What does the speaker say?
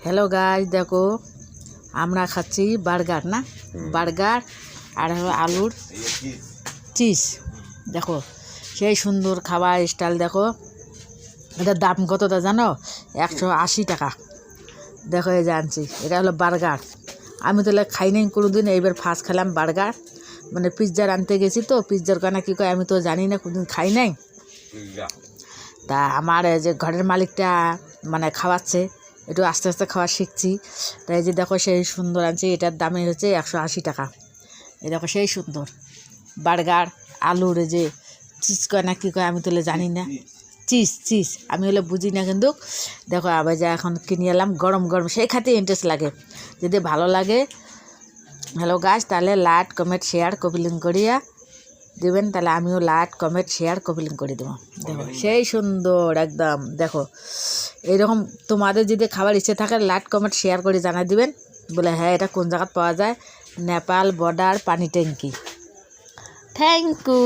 Hello guys, দেখো আমরা খাচ্ছি বার্গার না বার্গার আর হলো আলুর চিজ। দেখো সেই সুন্দর খাবার স্টাইল। দেখো এটার দাম কতটা জানো? 180 টাকা। দেখো এই জানছি এটা হলো বার্গার। আমি তো খাই নাই কোনোদিন, এইবার ফার্স্ট খেলাম বার্গার। মানে পিৎজার আনতে গেছি তো, পিৎজার কানা কী কয় আমি তো জানি না, কোনোদিন খাই নাই। তা আমার যে ঘরের মালিকটা মানে খাওয়াচ্ছে, একটু আস্তে আস্তে খাওয়া শিখছি। তাই যে দেখো সেই সুন্দর আনছি, এটার দামে হচ্ছে 180 টাকা। এই দেখো সেই সুন্দর বার্গার আলুর যে চিজ কয় না কী কয় আমি তো জানি না, চিজ আমি হলে বুঝি না। কিন্তু দেখো আবার যা এখন কিনে এলাম গরম গরম, সেই খাতে ইন্টারেস্ট লাগে। যদি ভালো লাগে হ্যালো গাছ, তাহলে লাইক কমেন্ট শেয়ার কপিলিং করিয়া দেবেন, তাহলে আমিও লাইক কমেন্ট শেয়ার কপিলিং করে দেবো। দেখো সেই সুন্দর একদম। দেখো এইরকম তোমাদের যদি খাবার ইচ্ছে থাকে লাইক কমেন্ট শেয়ার করে জানা দিবেন, বলে হ্যাঁ এটা কোন জায়গায় পাওয়া যায়। Nepal border Panitanki. Thank you.